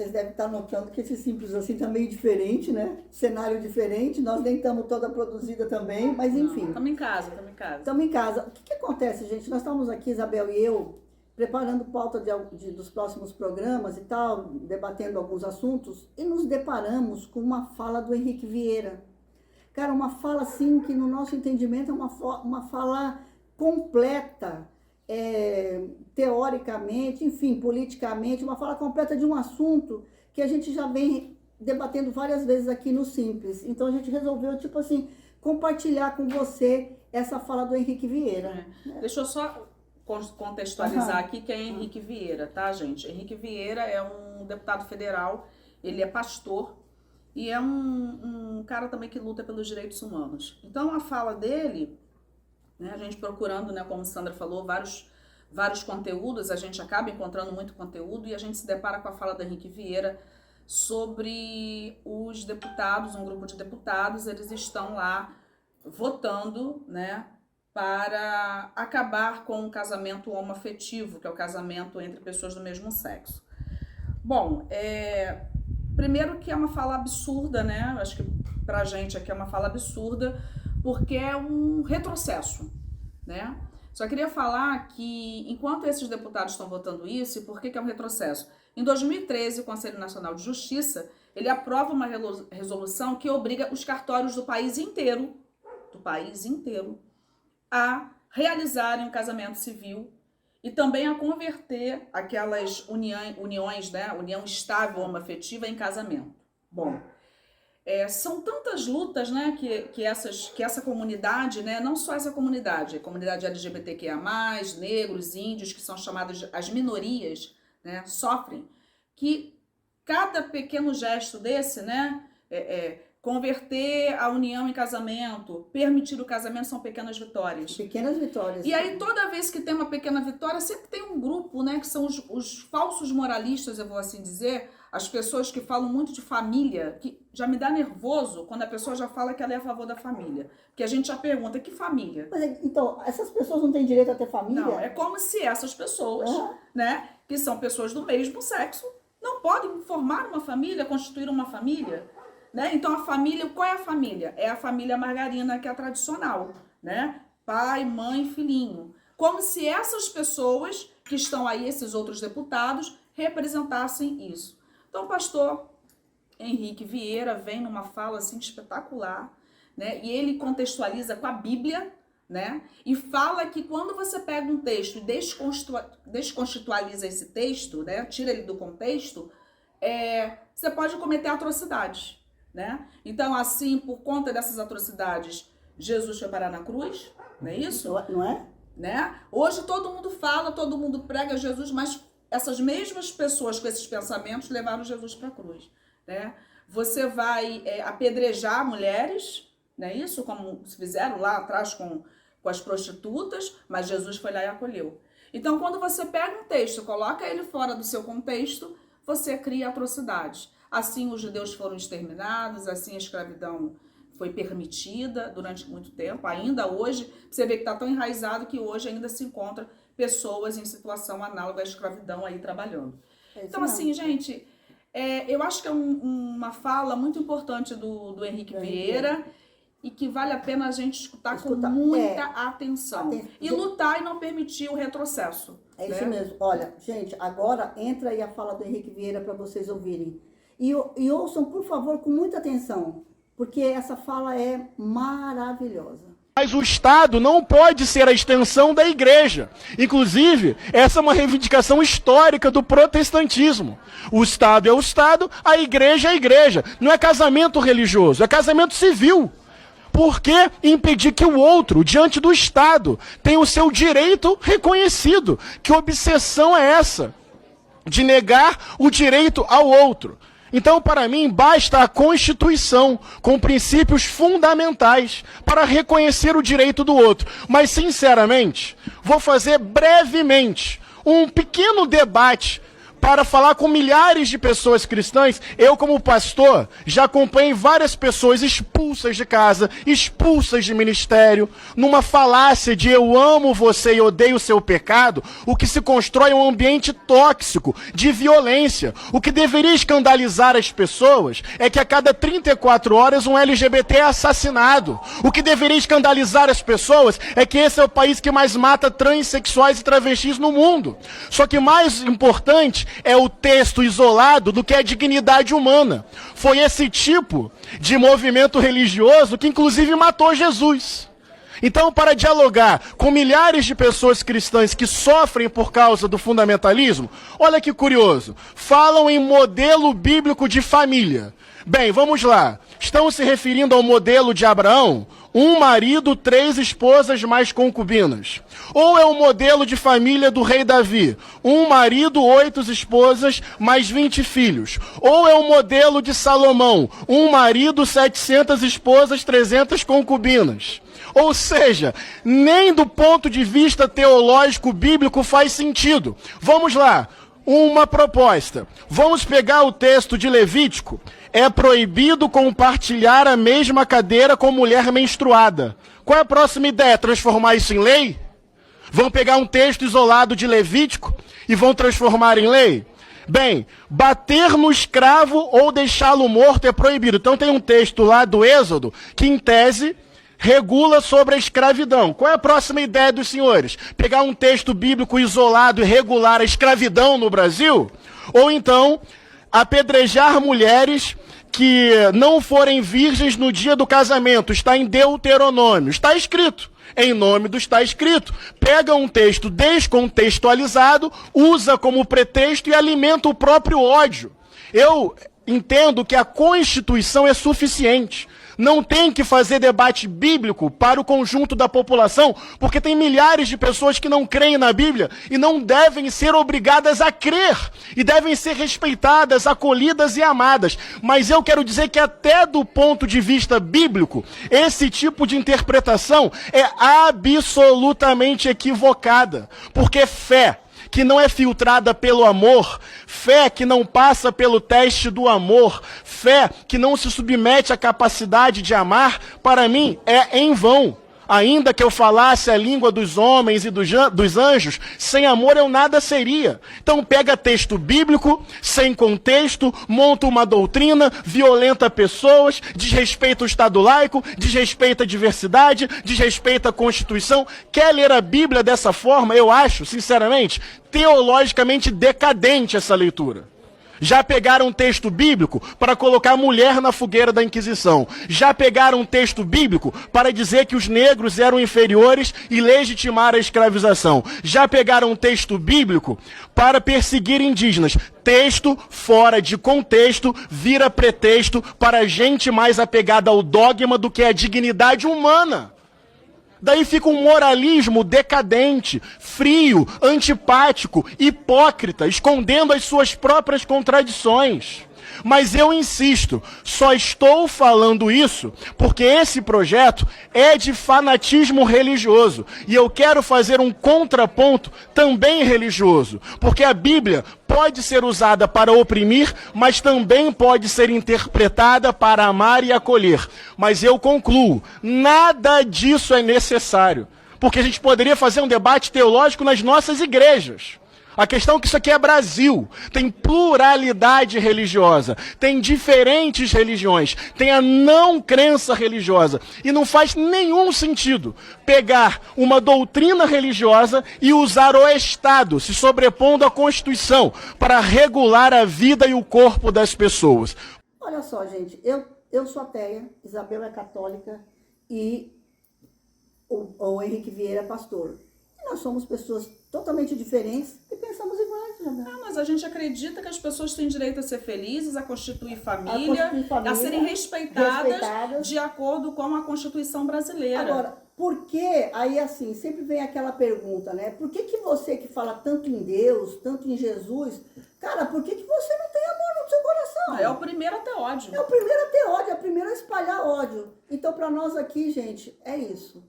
vocês devem estar notando que esse Simples Assim tá meio diferente, né? Cenário diferente, nós nem estamos toda produzida também, mas enfim. Estamos em casa, estamos em casa. Estamos em casa. O que acontece, gente? Nós estamos aqui, Isabel e eu, preparando pauta dos próximos programas e tal, debatendo alguns assuntos, e nos deparamos com uma fala do Henrique Vieira. Cara, uma fala assim que no nosso entendimento é uma fala completa, teoricamente, enfim, politicamente, uma fala completa de um assunto que a gente já vem debatendo várias vezes aqui no Simples. Então a gente resolveu, tipo assim, compartilhar com você essa fala do Henrique Vieira. Deixa eu só contextualizar aqui quem é Henrique Vieira, tá, gente? Henrique Vieira é um deputado federal, ele é pastor e é um cara também que luta pelos direitos humanos. Então, a fala dele, né, a gente procurando, né, como Sandra falou, vários conteúdos, a gente acaba encontrando muito conteúdo e a gente se depara com a fala do Henrique Vieira sobre os deputados, um grupo de deputados, eles estão lá votando, né, para acabar com o casamento homoafetivo, que é o casamento entre pessoas do mesmo sexo. Bom, primeiro que é uma fala absurda, né? Acho que pra gente aqui é uma fala absurda, porque é um retrocesso, né? Só queria falar que, enquanto esses deputados estão votando isso, e por que é um retrocesso? Em 2013, o Conselho Nacional de Justiça, ele aprova uma resolução que obriga os cartórios do país inteiro, a realizarem um casamento civil e também a converter aquelas uniões, né, união estável homoafetiva em casamento. Bom, são tantas lutas, né, que essa comunidade, né, não só essa comunidade, a comunidade LGBTQIA+, negros, índios, que são chamadas as minorias, né, sofrem, que cada pequeno gesto desse, né, converter a união em casamento, permitir o casamento, são pequenas vitórias. Pequenas vitórias. E aí, toda vez que tem uma pequena vitória, sempre tem um grupo, né, que são os falsos moralistas, eu vou assim dizer, as pessoas que falam muito de família, que já me dá nervoso quando a pessoa já fala que ela é a favor da família. Porque a gente já pergunta, que família? Mas, então, essas pessoas não têm direito a ter família? Não, é como se essas pessoas, né, que são pessoas do mesmo sexo, não podem formar uma família, constituir uma família. Né? Então, a família, qual é a família? É a família margarina, que é a tradicional, né? Pai, mãe, filhinho. Como se essas pessoas que estão aí, esses outros deputados, representassem isso. Então, o pastor Henrique Vieira vem numa fala assim espetacular, né? E ele contextualiza com a Bíblia, né? E fala que quando você pega um texto e desconstitualiza esse texto, né? Tira ele do contexto, você pode cometer atrocidades. Né? Então, assim, por conta dessas atrocidades, Jesus foi parar na cruz, não é isso? Não é? Né? Hoje todo mundo fala, todo mundo prega Jesus, mas essas mesmas pessoas com esses pensamentos levaram Jesus para a cruz. Né? Você vai apedrejar mulheres, não é isso? Como se fizeram lá atrás com as prostitutas, mas Jesus foi lá e acolheu. Então, quando você pega um texto, coloca ele fora do seu contexto, você cria atrocidades. Assim os judeus foram exterminados, assim a escravidão foi permitida durante muito tempo. Ainda hoje, você vê que está tão enraizado que hoje ainda se encontra pessoas em situação análoga à escravidão aí trabalhando. Então, assim, gente, eu acho que é uma fala muito importante do Henrique Vieira e que vale a pena a gente escutar com muita atenção. E lutar e não permitir o retrocesso. É isso mesmo. Olha, gente, agora entra aí a fala do Henrique Vieira para vocês ouvirem. E ouçam, por favor, com muita atenção, porque essa fala é maravilhosa. Mas o Estado não pode ser a extensão da igreja. Inclusive, essa é uma reivindicação histórica do protestantismo. O Estado é o Estado, a igreja é a igreja. Não é casamento religioso, é casamento civil. Por que impedir que o outro, diante do Estado, tenha o seu direito reconhecido? Que obsessão é essa? De negar o direito ao outro. Então, para mim, basta a Constituição, com princípios fundamentais, para reconhecer o direito do outro. Mas, sinceramente, vou fazer brevemente um pequeno debate para falar com milhares de pessoas cristãs. Eu, como pastor, já acompanhei várias pessoas expulsas de casa, expulsas de ministério, numa falácia de eu amo você e odeio o seu pecado. O que se constrói é um ambiente tóxico, de violência. O que deveria escandalizar as pessoas é que a cada 34 horas um LGBT é assassinado. O que deveria escandalizar as pessoas é que esse é o país que mais mata transexuais e travestis no mundo. Só que mais importante é o texto isolado do que a dignidade humana. Foi esse tipo de movimento religioso que inclusive matou Jesus. Então, para dialogar com milhares de pessoas cristãs que sofrem por causa do fundamentalismo, olha que curioso, falam em modelo bíblico de família. Bem, vamos lá. Estão se referindo ao modelo de Abraão? 1 marido, 3 esposas mais concubinas. Ou é o modelo de família do rei Davi? 1 marido, 8 esposas mais 20 filhos. Ou é o modelo de Salomão? 1 marido, 700 esposas, 300 concubinas. Ou seja, nem do ponto de vista teológico bíblico faz sentido. Vamos lá. Uma proposta. Vamos pegar o texto de Levítico. É proibido compartilhar a mesma cadeira com mulher menstruada. Qual é a próxima ideia? Transformar isso em lei? Vão pegar um texto isolado de Levítico e vão transformar em lei? Bem, bater no escravo ou deixá-lo morto é proibido. Então tem um texto lá do Êxodo que, em tese, regula sobre a escravidão. Qual é a próxima ideia dos senhores? Pegar um texto bíblico isolado e regular a escravidão no Brasil? Ou então, apedrejar mulheres que não forem virgens no dia do casamento. Está em Deuteronômio. Está escrito. Em nome do está escrito. Pega um texto descontextualizado, usa como pretexto e alimenta o próprio ódio. Eu entendo que a Constituição é suficiente. Não tem que fazer debate bíblico para o conjunto da população, porque tem milhares de pessoas que não creem na Bíblia e não devem ser obrigadas a crer, e devem ser respeitadas, acolhidas e amadas. Mas eu quero dizer que até do ponto de vista bíblico, esse tipo de interpretação é absolutamente equivocada, porque fé que não é filtrada pelo amor, fé que não passa pelo teste do amor, fé que não se submete à capacidade de amar, para mim é em vão. Ainda que eu falasse a língua dos homens e dos anjos, sem amor eu nada seria. Então pega texto bíblico, sem contexto, monta uma doutrina, violenta pessoas, desrespeita o Estado laico, desrespeita a diversidade, desrespeita a Constituição. Quer ler a Bíblia dessa forma? Eu acho, sinceramente, teologicamente decadente essa leitura. Já pegaram um texto bíblico para colocar a mulher na fogueira da Inquisição. Já pegaram um texto bíblico para dizer que os negros eram inferiores e legitimar a escravização. Já pegaram um texto bíblico para perseguir indígenas. Texto fora de contexto vira pretexto para gente mais apegada ao dogma do que à dignidade humana. Daí fica um moralismo decadente, frio, antipático, hipócrita, escondendo as suas próprias contradições. Mas eu insisto, só estou falando isso porque esse projeto é de fanatismo religioso. E eu quero fazer um contraponto também religioso. Porque a Bíblia pode ser usada para oprimir, mas também pode ser interpretada para amar e acolher. Mas eu concluo, nada disso é necessário. Porque a gente poderia fazer um debate teológico nas nossas igrejas. A questão é que isso aqui é Brasil, tem pluralidade religiosa, tem diferentes religiões, tem a não crença religiosa. E não faz nenhum sentido pegar uma doutrina religiosa e usar o Estado, se sobrepondo à Constituição, para regular a vida e o corpo das pessoas. Olha só, gente, eu sou ateia, Isabel é católica e o Henrique Vieira é pastor. Nós somos pessoas totalmente diferentes e pensamos iguais, Isabel. Mas a gente acredita que as pessoas têm direito a ser felizes, a constituir família, a serem respeitadas de acordo com a Constituição brasileira. Agora, por que, aí assim, sempre vem aquela pergunta, né? Por que você que fala tanto em Deus, tanto em Jesus, cara, por que você não tem amor no seu coração? É o primeiro a ter ódio. É o primeiro a ter ódio, é o primeiro a espalhar ódio. Então, para nós aqui, gente, é isso.